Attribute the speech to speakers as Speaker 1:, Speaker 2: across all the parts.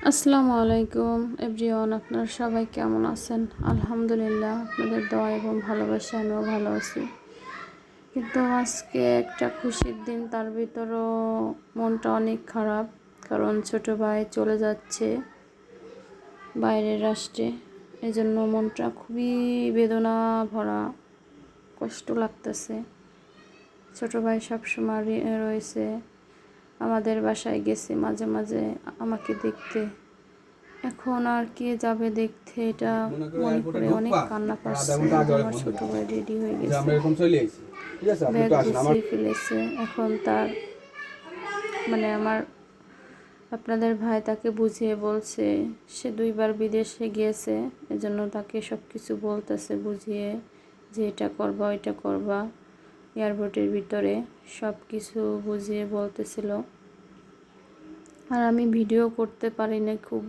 Speaker 1: আসসালামু আলাইকুম এভরিওয়ান, আপনারা সবাই কেমন আছেন? আলহামদুলিল্লাহ, আপনাদের দোয়া এবং ভালোবাসা আমিও ভালো আছি। কিন্তু আজকে একটা খুশির দিন, তার ভিতরও মনটা অনেক খারাপ, কারণ ছোট ভাই চলে যাচ্ছে বাইরের রাষ্ট্রে। এজন্য মনটা খুবই বেদনা ভরা, কষ্ট লাগতেছে। ছোট ভাই সবসময় রয়েছে, আমাদের বাসায় গেছে মাঝে মাঝে আমাকে দেখতে। এখন আর কে যাবে দেখতে, এটা মনে করে অনেক কান্না পাচ্ছে। আমার ছোট ভাই রেডি হয়ে গেছে, ব্যাগ গুছিয়ে ফেলেছে। এখন তার আপনাদের ভাই তাকে বুঝিয়ে বলছে, সে 2বার বিদেশে গিয়েছে, এজন্য তাকে সব কিছু বলতেছে বুঝিয়ে, যে এটা করবা ওইটা করবা। এয়ারপোর্টের ভিতরে সব কিছু বুঝিয়ে বলতেছিল। আর আমি ভিডিও করতে পারি না, খুব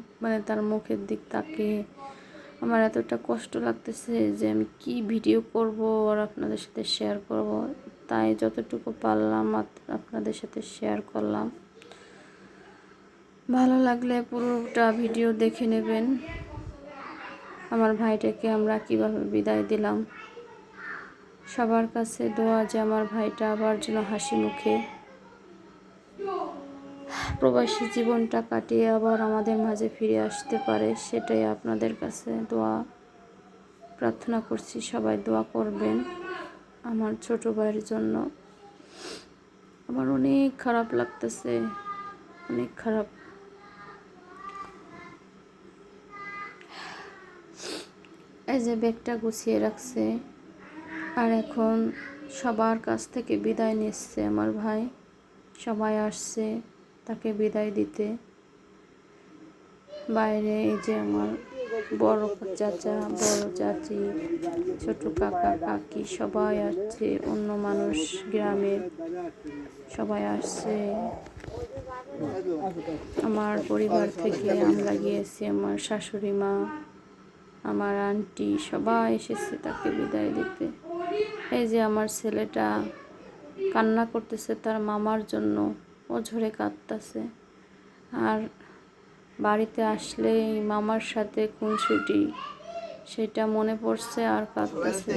Speaker 1: তার মুখের দিক তাকিয়ে আমার এতটা কষ্ট লাগতেছে যে আমি কি ভিডিও করব আর আপনাদের সাথে শেয়ার করব। তাই যতটুকু পারলাম আপনাদের সাথে শেয়ার করলাম। ভালো লাগলে পুরোটা ভিডিও দেখে নেবেন। আমার ভাইটাকে আমরা কিভাবে বিদায় দিলাম। সবার কাছে দোয়া যে আমার ভাইটা আবার যেন হাসি মুখে প্রবাসী জীবনটা কাটিয়ে আবার আমাদের মাঝে ফিরে আসতে পারে, সেটাই আপনাদের কাছে দোয়া প্রার্থনা করছি। সবাই দোয়া করবেন আমার ছোট ভাইয়ের জন্য। আমার অনেক খারাপ লাগতেছে, অনেক খারাপ। এই যে ব্যাগটা গুছিয়ে রাখছে, আর এখন সবার কাছ থেকে বিদায় নিচ্ছে আমার ভাই। সবাই আসছে তাকে বিদায় দিতে বাইরে। এই যে আমার বড় চাচা, বড় চাচি, ছোট কাকা কাকি সবাই আসছে, অন্য মানুষ গ্রামের সবাই আসছে। আমার পরিবার থেকে আমরা গিয়েছি, আমার শাশুড়ি মা, আমার আন্টি সবাই এসেছে তাকে বিদায় দিতে। এই যে আমার ছেলেটা কান্না করতেছে তার মামার জন্য, অঝরে কাঁদতেছে। আর বাড়িতে আসলে মামার সাথে খুনসুটি, সেটা মনে পড়ছে আর কাঁদতেছে।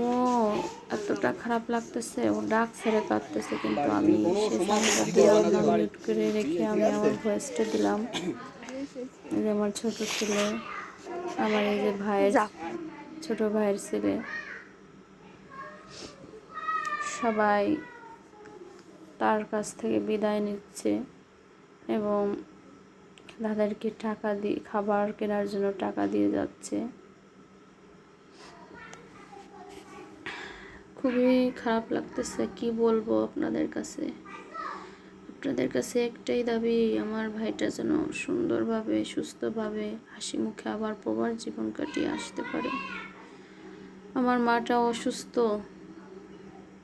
Speaker 1: ও এতটা খারাপ লাগতেছে, ও ডাক ছেড়ে কাঁদতেছে, কিন্তু আমি সে সাথে মিউট করে রেখে আমি আমার ভয়েসটা দিলাম। এই যে আমার ছোট ছেলে, আমার এই যে ছোট ভাইয়ের ছেলে, সবাই তার কাছ থেকে বিদায় নিচ্ছে এবং তাদেরকে টাকা দিয়ে খাবার কেনার জন্য টাকা দিয়ে যাচ্ছে। খুবই খারাপ লাগতেছে, কি বলবো আপনাদের কাছে। আপনাদের কাছে একটাই দাবি, আমার ভাইটা যেন সুন্দরভাবে সুস্থভাবে হাসি মুখে আবার প্রবাস জীবন কাটিয়ে আসতে পারে। আমার মাটা অসুস্থ,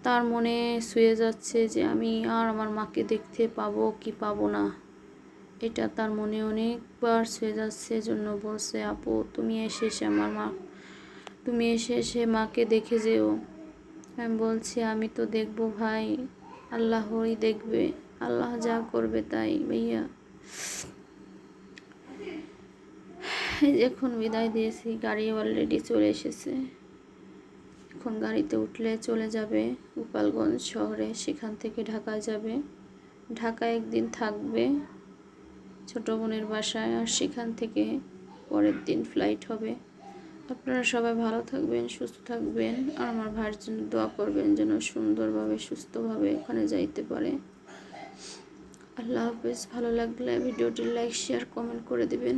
Speaker 1: তার মনে ছুঁয়ে যাচ্ছে যে আমি আর আমার মাকে দেখতে পাবো কি পাবো না, এটা তার মনে অনেকবার ছুঁয়ে যাচ্ছে। জন্য বলছে, আপু তুমি এসে এসে মাকে দেখে যেও। আমি বলছি, আমি তো দেখবো ভাই, আল্লাহই দেখবে, আল্লাহ যা করবে তাই ভাইয়া। এখন বিদায় দিয়েছি, গাড়ি অলরেডি চলে এসেছে। এখন গাড়িতে উঠলে চলে যাবে গোপালগঞ্জ শহরে, সেখান থেকে ঢাকা যাবে। ঢাকা একদিন থাকবে ছোট বোনের বাসায়, আর সেখান থেকে পরের দিন ফ্লাইট হবে। আপনারা সবাই ভালো থাকবেন, সুস্থ থাকবেন, আর আমার ভাইয়ের জন্য দোয়া করবেন যেন সুন্দরভাবে সুস্থভাবে ওখানে যাইতে পারে। আল্লাহ হাফেজ। ভালো লাগলে ভিডিওটি লাইক শেয়ার কমেন্ট করে দিবেন।